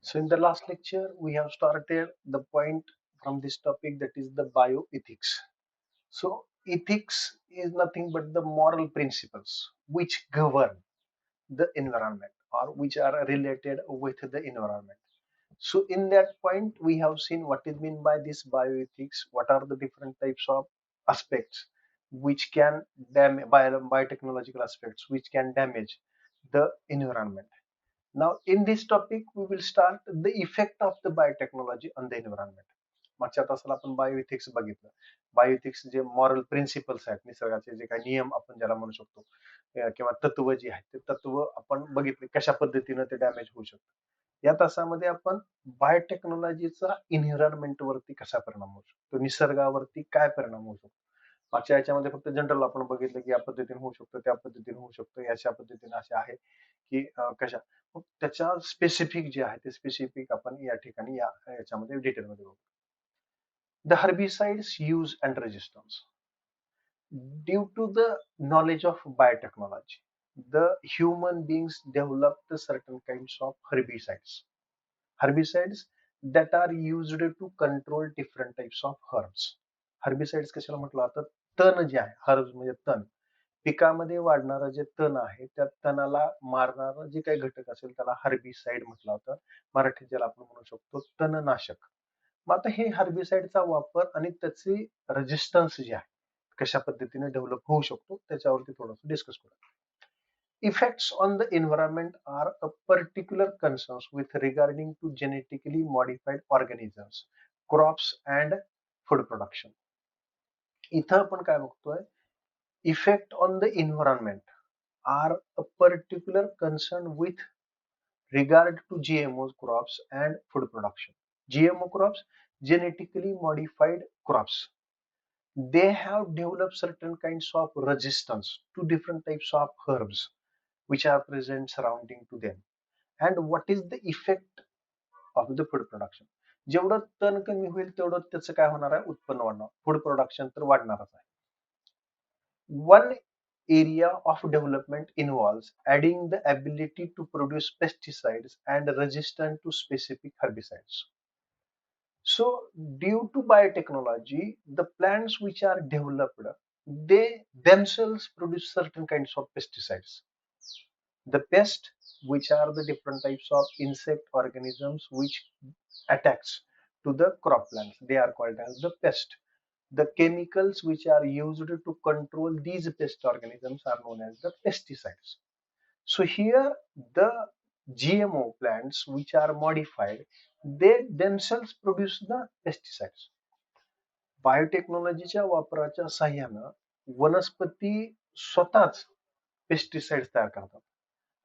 So, in the last lecture, we have started the point from this topic, that is the bioethics. So, ethics is nothing but the moral principles which govern the environment or which are related with the environment. So, in that point, we have seen what is meant by this bioethics, what are the different types of aspects which can damage, biotechnological aspects which can damage the environment. Now, in this topic, we will start the effect of the biotechnology on the environment. मागच्या तासाला आपण बायोइथिक्स बघितलं. बायोइथिक्स जे moral principles आहेत, निसर्गाचे जे काही नियम आपण ज्याला म्हणू शकतो, किंवा तत्व जे आहेत, ते तत्व आपण बघितले कशा पद्धतीने ते डॅमेज होऊ शकतं. या तासामध्ये आपण बायोटेक्नॉलॉजीचा एन्व्हायरमेंट वरती कसा परिणाम होऊ शकतो, निसर्गावरती काय परिणाम होऊ शकतो. मागच्या याच्यामध्ये फक्त जनरल आपण बघितलं की या पद्धतीने होऊ शकतो, त्या पद्धतीने होऊ शकतो, याच्या पद्धतीने असे आहे की कशा. मग त्याच्या स्पेसिफिक जे आहे ते स्पेसिफिक आपण या ठिकाणी याच्यामध्ये डिटेलमध्ये बघू. The herbicides use and resistance. Due to the knowledge of biotechnology, the human beings developed certain kinds of herbicides. Herbicides that are used to control different types of herbs. Herbicides कशाला म्हटलं जातं? तण जे आहे, हर्ब्स म्हणजे तण, पिकामध्ये वाढणारं जे तण आहे त्या तणाला मारणारं जे काही घटक असेल त्याला हर्बिसाइड म्हटलं होतं. मराठीत ज्याला आपण म्हणू शकतो तणनाशक. मग आता हे हर्बिसाइडचा वापर आणि त्याची रेजिस्टन्स जे आहे कशा पद्धतीने डेव्हलप होऊ शकतो त्याच्यावरती थोडंसं डिस्कस करूया. Effects on the environment are a particular concerns with regarding to genetically modified organisms, crops and food production. इथं आपण काय बघतोय, effect on the environment are a particular concern with regard to GMO crops and food production. GMO crops, genetically modified crops, they have developed certain kinds of resistance to different types of herbs which are present surrounding to them. And what is the effect of the food production? जेवढं तण कमी होईल तेवढं त्याचं काय होणार आहे, उत्पन्न वाढणार, फूड प्रोडक्शन तर वाढणारच आहे. One area of development involves adding the ability to produce pesticides and resistant to specific herbicides. So, due to biotechnology, the plants which are developed, they themselves produce certain kinds of pesticides. The pest, which are the different types of insect organisms which attacks to the crop plants, they are called as the pest. The chemicals which are used to control these pest organisms are known as the pesticides. So here the GMO plants which are modified, they themselves produce the pesticides. बायोटेक्नॉलॉजीच्या वापराच्या साह्यानं वनस्पती स्वतःच pesticides तयार करतात.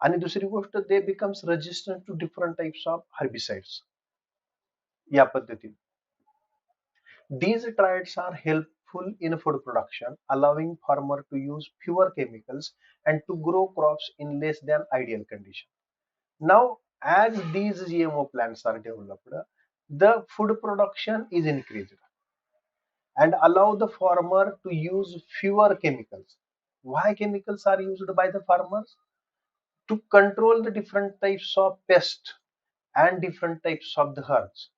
आणि दुसरी गोष्ट, they becomes resistant to different types of herbicides. या पद्धतीने these traits are helpful in food production, allowing farmer to use fewer chemicals and to grow crops in less than ideal condition. Now, as these GMO plants are developed, the food production is increased and allow the farmer to use fewer chemicals. Why chemicals are used by the farmers? To control the different types of pests and different types of the herbs.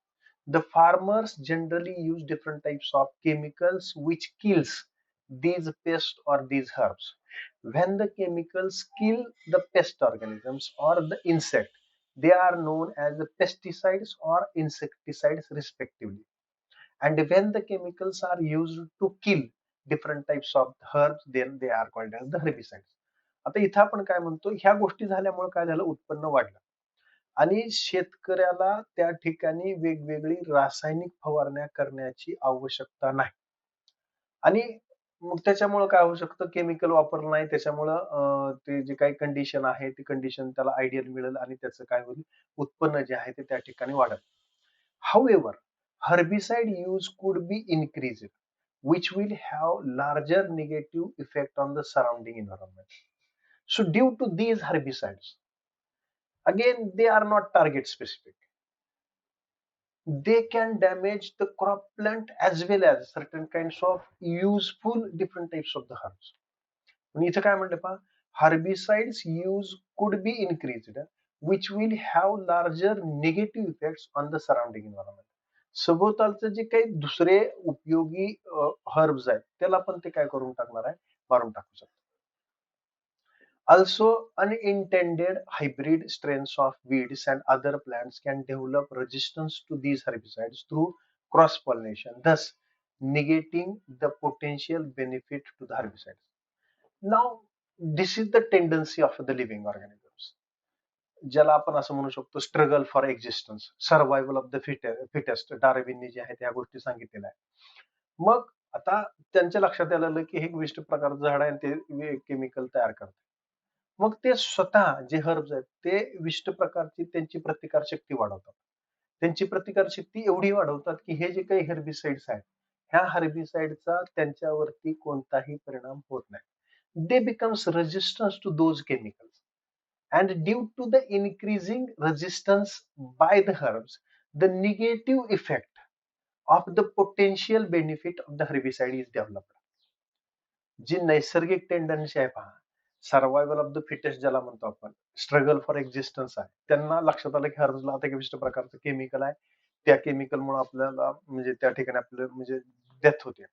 The farmers generally use different types of chemicals which kills these pests or these herbs. When the chemicals kill the pest organisms or the insect, they are known as the pesticides or insecticides respectively. And when the chemicals are used to kill different types of herbs, then they are called as the herbicides. आता इथं आपण काय म्हणतो, ह्या गोष्टी झाल्यामुळे काय झालं, उत्पन्न वाढलं आणि शेतकऱ्याला त्या ठिकाणी वेगवेगळी रासायनिक फवारण्या करण्याची आवश्यकता नाही. आणि मग त्याच्यामुळं काय होऊ शकतं, केमिकल वापरलं नाही त्याच्यामुळं ते जे काही कंडिशन आहे ती कंडिशन त्याला आयडियल मिळेल आणि त्याचं काय होईल, उत्पन्न जे आहे ते त्या ठिकाणी वाढेल. However, herbicide use could be increased, which will have larger negative effect on the surrounding environment. So due to these herbicides, again they are not target specific. They can damage the crop plant as well as certain kinds of useful different types of the herbs. पण इथं काय म्हणलं पहा, herbicides use could be increased, which will have larger negative effects on the surrounding environment. सभोवतालचे जे काही दुसरे उपयोगी हर्ब्स आहेत त्याला पण ते काय करून टाकणार आहे, मारून टाकू शकतो. Also, unintended hybrid strains of weeds and other plants can develop resistance to these herbicides through cross pollination, thus negating the potential benefit to the herbicides. Now, this is the tendency of the living organisms. ज्याला आपण असं म्हणू शकतो struggle for existence, survival of the fittest, डार्विनने जे आहे त्या गोष्टी सांगितलेल्या आहेत. मग आता त्यांच्या लक्षात आलेलं की हे एक विशिष्ट प्रकारचं झाड आहे आणि ते केमिकल तयार करते. मग ते स्वतः जे हर्ब्स आहेत ते विशिष्ट प्रकारची त्यांची प्रतिकारशक्ती वाढवतात. त्यांची प्रतिकारशक्ती एवढी वाढवतात की हे जे काही हेर्बिसाइड्स आहेत, ह्या हेर्बिसाइडचा त्यांच्यावरती कोणताही परिणाम होत नाही. They becomes resistance to those chemicals. And due to the increasing resistance by the herbs, the negative effect of the potential benefit of the herbicide is developed. जी नैसर्गिक टेंडन्सी आहे पहा, सर्व्हायव्हल ऑफ द फिटेस्ट ज्याला म्हणतो आपण, struggle for existence आहे, त्यांना लक्षात आलं की हर्ब्सला आता एक विशिष्ट प्रकारचं केमिकल आहे, त्या केमिकलमुळे आपल्याला म्हणजे त्या ठिकाणी आपल्याला म्हणजे डेथ होते.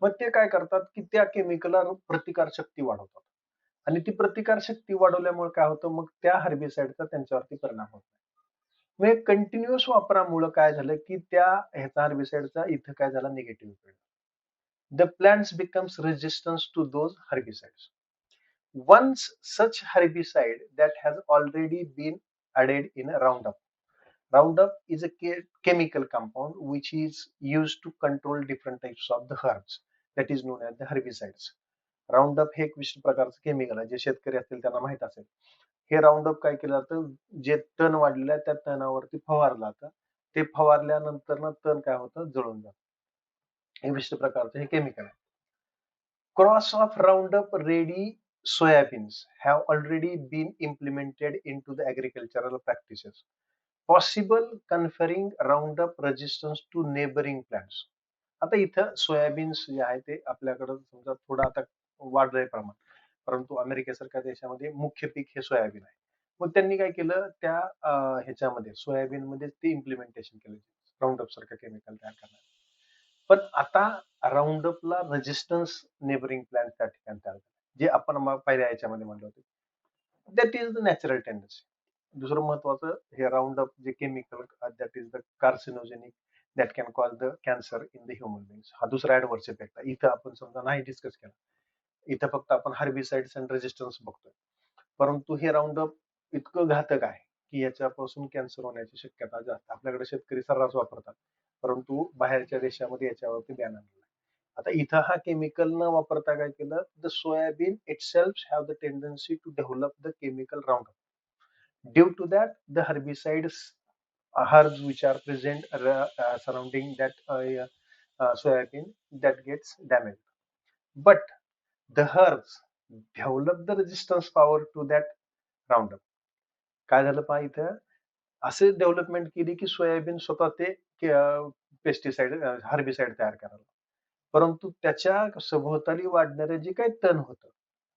मग ते काय करतात की त्या केमिकलला प्रतिकारशक्ती वाढवतात आणि ती प्रतिकारशक्ती वाढवल्यामुळे काय होतं, मग त्या हर्बिसाइडचा त्यांच्यावरती परिणाम होतो. मग कंटिन्युअस वापरामुळे काय झालं की त्या ह्याचा हर्बिसाइडचा इथं काय झाला, negative effect. The plants becomes resistant to those herbicides. Once such herbicide that has already been added in Roundup. Roundup is a chemical compound which is used to control different types of the herbs, that is known as the herbicides. Roundup हे एक विशिष्ट प्रकारचं chemical आहे, जे शेतकरी असतील त्यांना माहित असेल. हे राऊंडअप काय केलं जातं, जे तण वाढलेलं आहे त्या तणावरती फवारलं जातं. ते फवारल्यानंतर तण काय होतं, जळून जातं. हे विशिष्ट प्रकारचं हे केमिकल आहे. Cross of Roundup Ready soybeans have already been implemented into the agricultural practices, possible conferring Roundup resistance to neighboring plants. आता इथं सोयाबीन्स जे आहे ते आपल्याकडं समजा थोडं आता वाढलंय प्रमाण, परंतु अमेरिकेसारख्या देशामध्ये मुख्य पीक हे सोयाबीन आहे. मग त्यांनी काय केलं, त्या ह्याच्यामध्ये सोयाबीन मध्ये ते इम्प्लिमेंटेशन केलं, राऊंडअप सारखं केमिकल तयार करण्यात. पण आता राऊंडअपला रेजिस्टन्स नेबरिंग प्लांट त्या ठिकाणी तयार झाले, जे आपण पहिल्या याच्यामध्ये म्हणलं होतं. That is the natural tendency. दुसरं महत्वाचं, हे राऊंडअप जे chemical that is the carcinogenic that can cause the cancer in the human बिंग्स. हा दुसरा ऍडव्हर्स इफेक्ट आहे. इथं आपण समजा नाही डिस्कस केला, इथं फक्त आपण हर्बिसाइड्स अँड रेजिस्टन्स बघतोय. परंतु हे राऊंडअप इतकं घातक आहे की याच्यापासून कॅन्सर होण्याची शक्यता जास्त. आपल्याकडे शेतकरी सर्रास वापरतात, परंतु बाहेरच्या देशामध्ये याच्यावरती बॅन आणलेला आहे. आता इथं हा केमिकल न वापरता काय केलं, the soybean itself have the tendency to develop the chemical Roundup. Due to that the herbicides herbs which are present surrounding that soybean that gets damaged. But the herbs develop the resistance power to that Roundup. काय झालं पहा, इथं असे development केली की soybean स्वतः ते pesticide herbicide तयार करायला, परंतु त्याच्या सभोवताली वाढणारे जे काही तण होतं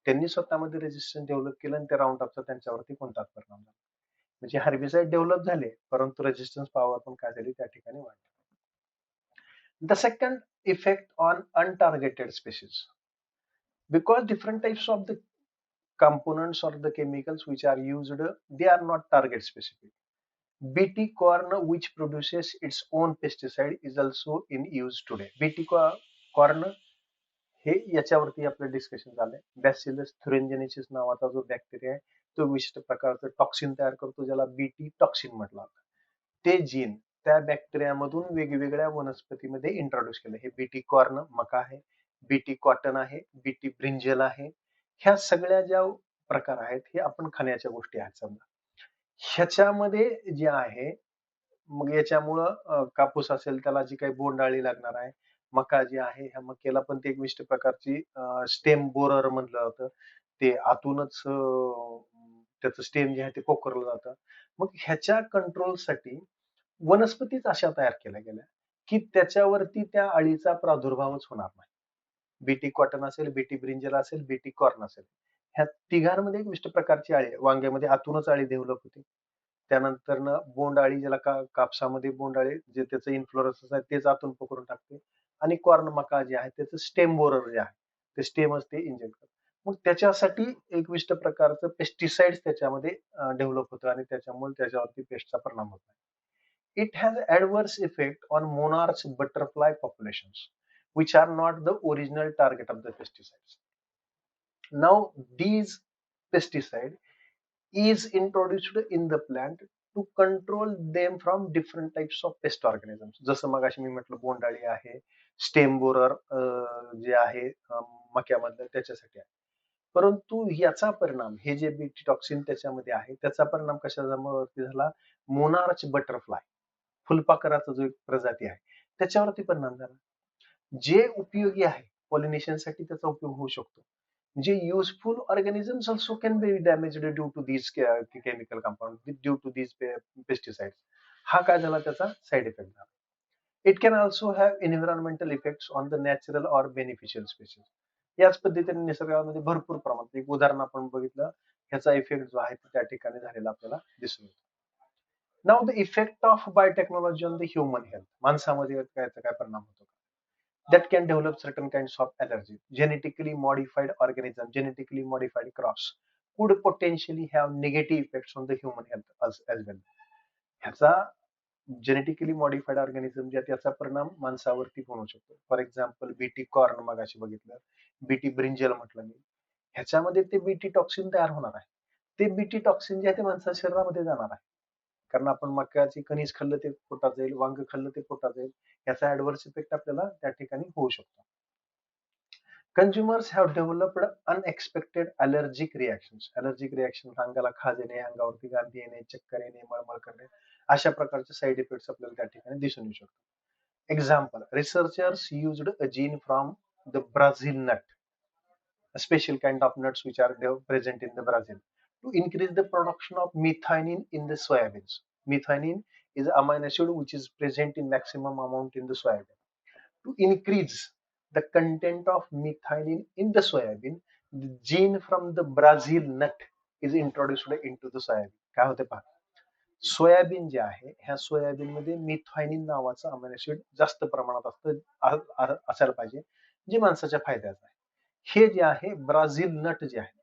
त्यांनी स्वतःमध्ये रेजिस्टन्स डेव्हलप केलं आणि त्या राऊंडअपचा त्यांच्यावरती कोणताच परिणाम झाला. म्हणजे हर्बिसाइड डेव्हलप झाले, परंतु रेजिस्टन्स पॉवर पण काय झाली त्या ठिकाणी वाढली. The second effect on untargeted species, because different types of the components or the chemicals which are used, they are not target specific. BT corn, which produces its own pesticide, is also in use today. BT corn हे याच्यावरती आपलं discussion झालंय. Bacillus थुरिंजेन्सिस नावाचा जो bacteria आहे तो विशिष्ट प्रकारचं टॉक्सिन तयार करतो, ज्याला बीटी टॉक्सिन म्हटलं जातं. ते जीन त्या बॅक्टेरियामधून वेगवेगळ्या वनस्पतीमध्ये इंट्रोड्यूस केलं. हे बीटी कॉर्न मका आहे, बीटी कॉटन आहे, बीटी ब्रिंजल आहे. ह्या सगळ्या ज्या प्रकार आहेत हे आपण खाण्याच्या गोष्टी आहेत. समजा ह्याच्यामध्ये जे आहे, मग याच्यामुळं कापूस असेल त्याला जी काही बोंडाळी लागणार आहे, मका जी आहे ह्या मक्याला पण ते एक विशिष्ट प्रकारची स्टेम बोरर म्हणलं जातं. ते आतूनच त्याचं स्टेम जे आहे ते पोखरलं जातं. मग ह्याच्या कंट्रोलसाठी वनस्पतीच अशा तयार केल्या गेल्या की त्याच्यावरती त्या अळीचा प्रादुर्भावच होणार नाही. बीटी कॉटन असेल, बीटी ब्रिंजल असेल, बीटी कॉर्न असेल, ह्या तिघांमध्ये एक विशिष्ट प्रकारची अळी आहे. वांग्यामध्ये आतूनच अळी डेव्हलप होते, त्यानंतर बोंडाळी, ज्याला कापसामध्ये बोंडाळी जे त्याचं इन्फ्लोरन्स आहे तेच आतून पकडून टाकते. आणि कॉर्न मका जे आहे त्याचं स्टेम बोरर जे आहे ते स्टेमच ते इंजेक्ट करतं. मग त्याच्यासाठी एक विशिष्ट प्रकारचं पेस्टिसाइड त्याच्यामध्ये डेव्हलप होतं आणि त्याच्यामुळे त्याच्यावरती पेस्टचा परिणाम होतो. It has adverse effect on monarchs butterfly populations, which are not the original target of the pesticides. Now, these pesticide is introduced in the plant to control them from different types of pest organisms. जसं मगाशी मी म्हटलं बोंडाळी आहे, stem borer जे आहे मक्यामधलं त्याच्यासाठी आहे. परंतु याचा परिणाम हे जे बीटी टॉक्सिन त्याच्यामध्ये आहे त्याचा परिणाम कशावरती झाला? मोनार्च बटरफ्लाय, फुलपाखराचा जो एक प्रजाती आहे त्याच्यावरती परिणाम झाला. जे उपयोगी आहे पॉलिनेशन साठी त्याचा उपयोग होऊ शकतो. जे useful organisms also can be damaged due to these chemical compound, due to these pesticides. हा काय झाला त्याचा साइड इफेक्ट झाला. It can also have environmental effects on the natural or beneficial species. याच पद्धतीने निसर्गामध्ये भरपूर प्रमाणात एक उदाहरण आपण बघितलं, ह्याचा इफेक्ट जो आहे त्या ठिकाणी झालेला आपल्याला दिसून येतो. Now the effect of biotechnology on the human health. माणसामध्ये काय परिणाम होतो? That can develop certain kinds of allergy. Genetically modified organisms, genetically modified crops could potentially have negative effects on the human health as well. ह्याचा genetically modified organism जे त्याचा परिणाम माणसावरती पण होऊ शकतो. फॉर एक्झाम्पल बीटी कॉर्न मगाशी बघितलं, BT brinjal म्हटलं मी, ह्याच्यामध्ये ते बीटी टॉक्सिन तयार होणार आहे. ते बीटी टॉक्सिन जे आहे ते माणसाच्या शरीरामध्ये जाणार आहे. कारण आपण मक्याची कणीस खाल्लं ते पोटात जाईल, वांग खाल्लं ते पोटात जाईल. याचा ऍडव्हर्स इफेक्ट आपल्याला त्या ठिकाणी होऊ शकतो. Consumers have developed unexpected allergic reactions. Allergic reaction अंगाला खाज येणे, अंगावरती गांधी येणे, चक्कर येणे, मळमळ करणे, अशा प्रकारचे साइड इफेक्ट्स आपल्याला त्या ठिकाणी दिसून येऊ शकतात. Example, researchers used a gene from the Brazil nut, a special kind of nuts which are present in the Brazil, to increase the production of methionine in the soybeans. Methionine is an amino acid which is present in maximum amount in the soybean. To increase the content of methionine in the soybean, the gene from the Brazil nut is introduced into the soybean. काय होते पहा, soybean जे आहे ह्या soybean मध्ये मिथायनिन नावाचं amino acid जास्त प्रमाणात असतं, असायला पाहिजे, जे माणसाच्या फायद्याचं आहे. हे जे आहे ब्राझील नट जे आहे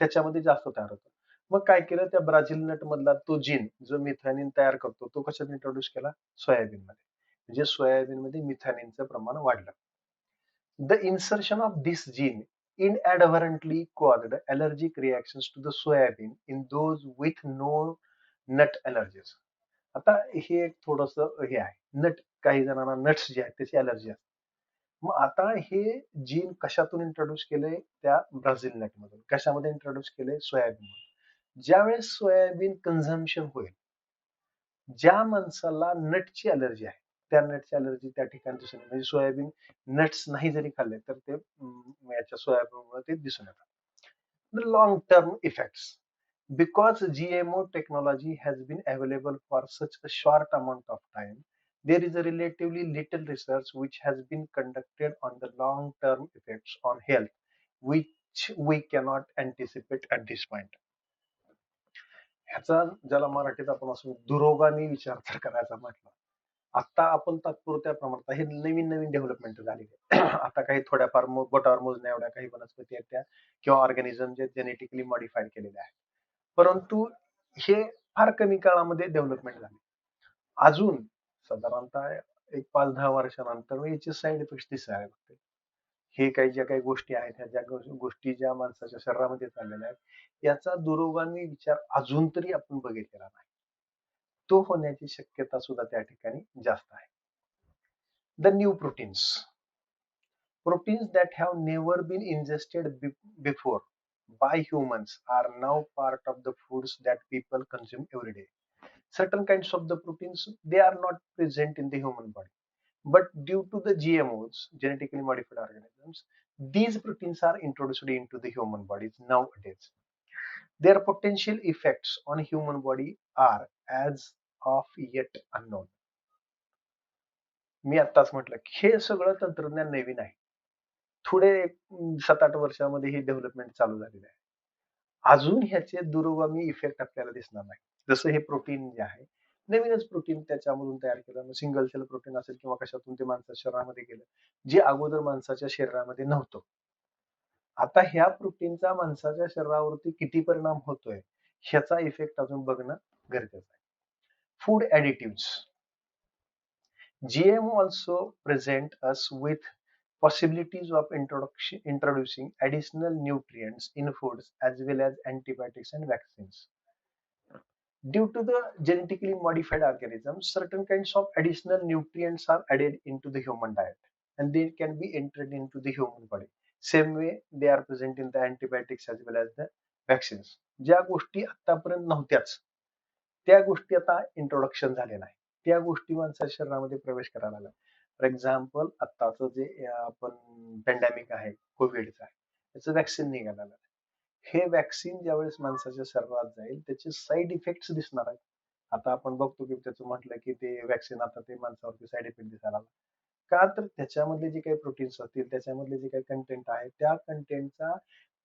त्याच्यामध्ये जास्त तयार होतं. मग काय केलं, त्या ब्राझील नट मधला तो जीन जो मिथायनिन तयार करतो तो कशात इंट्रोड्यूस केला? सोयाबीन मध्ये. म्हणजे सोयाबीन मध्ये मिथायनिनचं प्रमाण वाढलं. The insertion of this gene inadvertently caused allergic reactions to the soybean in those with no nut allergies. आता हे एक थोडस हे आहे, नट काही जणांना नट्स जे आहेत त्याची अलर्जी असते. मग आता हे जीन कशातून इंट्रोड्यूस केलंय? त्या ब्राझील नट मधून. कशामध्ये इंट्रोड्यूस केलंय? सोयाबीन मध्ये. ज्यावेळेस सोयाबीन कन्झम्पशन होईल, ज्या माणसाला नटची अलर्जी आहे त्या नटची अलर्जी त्या ठिकाणी दिसून येईल. म्हणजे सोयाबीन नट्स नाही जरी खाल्ले तर ते याच्या सोयाबीनमुळे ते दिसून येतात. The long term effects. Because GMO technology has been available for such a short amount of time, there is a relatively little research which has been conducted on the long term effects on health, which we cannot anticipate at this point. ह्याचा ज्याला मराठीत आपण असं दुरोगामी विचार जर करायचा म्हटलं, आता आपण तात्पुरत्या प्रमाणात हे नवीन नवीन डेव्हलपमेंट झाली. आता काही थोड्याफार बोटावर मोजण्या एवढ्या काही वनस्पती आहेत त्या किंवा ऑर्गॅनिझम जे जेनेटिकली मॉडिफाईड केलेले आहेत, परंतु हे फार कमी काळामध्ये डेव्हलपमेंट झाली. अजून साधारणतः एक 5-10 वर्षानंतर याचे साईड इफेक्ट दिसायला लागते. हे काही ज्या काही गोष्टी आहेत ह्या ज्या गोष्टी ज्या माणसाच्या शरीरामध्ये चाललेल्या आहेत याचा दुरोगामी विचार अजून तरी आपण बघितलेला नाही. तो होण्याची शक्यता सुद्धा त्या ठिकाणी जास्त आहे. The new proteins. Proteins that have never been ingested before by humans are now part of the foods that people consume every day. Certain kinds of the proteins, they are not present in the human body, but due to the GMOs, genetically modified organisms, these proteins are introduced into the human bodies nowadays. Their potential effects on human body are as of yet unknown. मी आत्ताच म्हटलं हे सगळं तंत्रज्ञान नवीन आहे. थोडे 7-8 वर्षामध्ये ही development चालू झालेली आहे. अजून ह्याचे दूरगामी इफेक्ट आपल्याला दिसणार नाही. जसं हे प्रोटीन जे आहे, नवीनच प्रोटीन त्याच्यामधून तयार केलं. सिंगल सेल प्रोटीन असेल किंवा कशातून ते माणसाच्या शरीरामध्ये गेलं, जे अगोदर माणसाच्या शरीरामध्ये नव्हतं. आता ह्या प्रोटीनचा माणसाच्या शरीरावरती किती परिणाम होतोय, ह्याचा इफेक्ट अजून बघणं गरजेचं आहे. Food ॲडिटिव्हज. GMO also present us with possibilities of introducing additional nutrients in foods as well as antibiotics and vaccines. Due to the genetically modified organisms, certain kinds of additional nutrients are added into the human diet and they can be entered into the human body. Same way they are present in the antibiotics as well as the vaccines. ज्या गोष्टी आतापर्यंत नव्हत्याच त्या गोष्टी आता introduction झालेल्या आहे. त्या गोष्टी माणसाच्या शरीरामध्ये प्रवेश करायला लागल्या. फॉर एक्झाम्पल आत्ताचं जे आपण पॅन्डेमिक आहे कोविडचं आहे त्याचं व्हॅक्सिन निघालेलं आहे. हे व्हॅक्सिन ज्यावेळेस माणसाच्या शरीरात जाईल त्याचे साईड इफेक्ट्स दिसणार आहेत. आता आपण बघतो की त्याचं म्हटलं की ते व्हॅक्सिन आता ते माणसावरती साईड इफेक्ट दिसायला लागला. का तर त्याच्यामधले जे काही प्रोटीन्स असतील त्याच्यामधले जे काही कंटेंट आहे त्या कंटेंटचा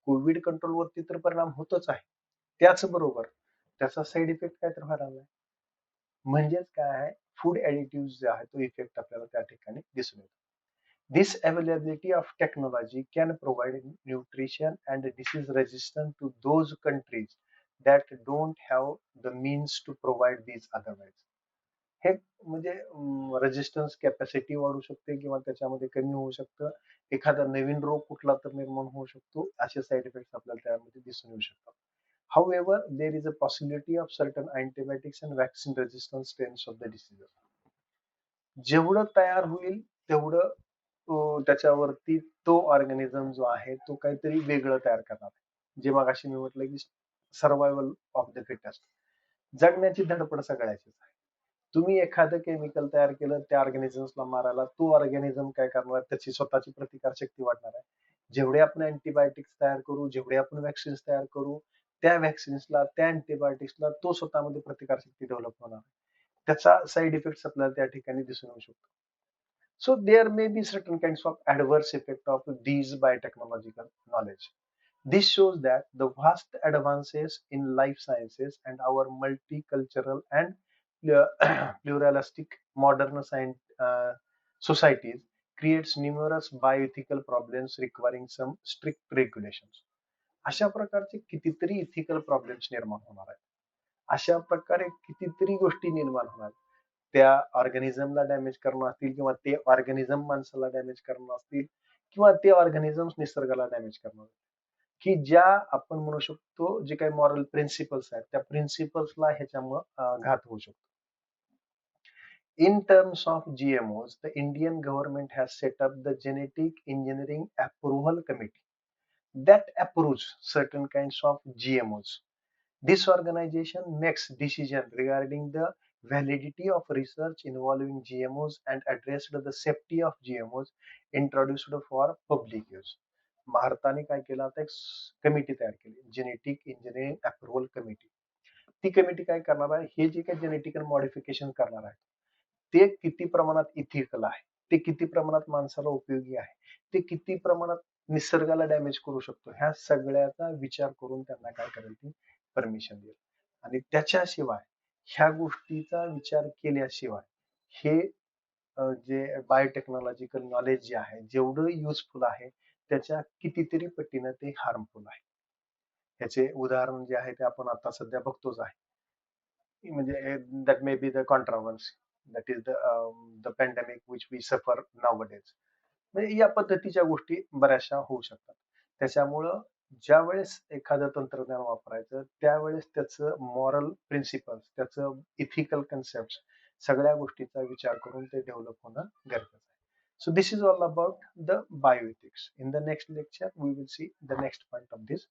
कोविड कंट्रोल वरती तर परिणाम होतच आहे. त्याचबरोबर त्याचा साईड इफेक्ट काय तर व्हायला लागलाय. म्हणजेच काय आहे फूड ॲडिटिव्ह जे आहे तो इफेक्ट आपल्याला त्या ठिकाणी दिसून येतो. This availability of technology can provide nutrition and disease resistance to those countries that don't have the means to provide these otherwise. हे म्हणजे रेजिस्टन्स कॅपॅसिटी वाढू शकते किंवा त्याच्यामध्ये कमी होऊ शकतं. एखादा नवीन रोग कुठला तर निर्माण होऊ शकतो. असे साईड इफेक्ट्स आपल्याला त्यामध्ये दिसून येऊ शकतात. However, there is a possibility of certain antibiotics and vaccine resistant strains of the disease. जेवढं तयार होईल तेवढं त्याच्यावरती तो ऑर्गॅनिझम जो आहे तो काहीतरी वेगळं तयार करणार आहे. जे मगाशी मी म्हटलं की सर्व्हायव्हल ऑफ द फिटेस्ट. जगण्याची धडपड सगळ्याचीच आहे. तुम्ही एखादं केमिकल तयार केलं त्या ऑर्गॅनिझम्सला मारायला, तो ऑर्गॅनिझम काय करणार त्याची स्वतःची प्रतिकार शक्ती वाढणार आहे. जेवढे आपण अँटीबायोटिक्स तयार करू, जेवढे आपण व्हॅक्सिन्स तयार करू, त्या व्हॅक्सिन्सला त्या अँटीबायोटिक्सला तो स्वतःमध्ये प्रतिकार शक्ती डेव्हलप होणार आहे. त्याचा साईड इफेक्ट आपल्याला त्या ठिकाणी दिसून येऊ शकतो. So there may be certain kinds of adverse effect of these biotechnological knowledge. This shows that the vast advances in life sciences and our multicultural and pluralistic modern societies creates numerous bioethical problems requiring some strict regulations. अशा प्रकारचे कितीतरी ethical problems निर्माण होणार आहेत. अशा प्रकारे कितीतरी गोष्टी निर्माण होणार. त्या ऑर्गॅनिझमला डॅमेज करणं असतील किंवा ते ऑर्गॅनिझम माणसाला डॅमेज करणं असतील किंवा ते ऑर्गॅनिझम्स निसर्गाला डॅमेज करणं की ज्या आपण म्हणू शकतो जे काही मॉरल प्रिन्सिपल्स आहेत त्या प्रिन्सिपल्सला ह्याच्यामुळं घात होऊ शकतो. In terms of GMOs, the Indian government has set up the Genetic Engineering Approval Committee that approves certain kinds of GMOs. This organization makes decisions regarding the validity of research involving GMOs and addressed the safety of GMOs introduced for public use. भारताने काय केलं आता एक committee तयार केली genetic engineering approval committee. ती committee काय करणार आहे हे जे काही जेनेटिकल मॉडिफिकेशन करणार आहे ते किती प्रमाणात इथिकल आहे, ते किती प्रमाणात माणसाला उपयोगी आहे, ते किती प्रमाणात निसर्गाला डॅमेज करू शकतो ह्या सगळ्याचा विचार करून त्यांना काय करेल ती परमिशन देईल. आणि त्याच्याशिवाय ह्या गोष्टीचा विचार केल्याशिवाय हे जे बायोटेक्नॉलॉजिकल नॉलेज जे आहे जेवढं युजफुल आहे त्याच्या कितीतरी पटीनं ते हार्मफुल आहे. ह्याचे उदाहरण जे आहे ते आपण आता सध्या बघतोच आहे. म्हणजे that may be the controversy that is the pandemic which we suffer nowadays. म्हणजे या पद्धतीच्या गोष्टी बऱ्याचशा होऊ शकतात. त्याच्यामुळं ज्या वेळेस एखादं तंत्रज्ञान वापरायचं त्यावेळेस त्याचं मॉरल प्रिन्सिपल्स त्याचं इथिकल कन्सेप्ट सगळ्या गोष्टीचा विचार करून ते डेव्हलप होणं गरजेचं आहे. So this is all about the bioethics. In the next lecture, we will see the next point of this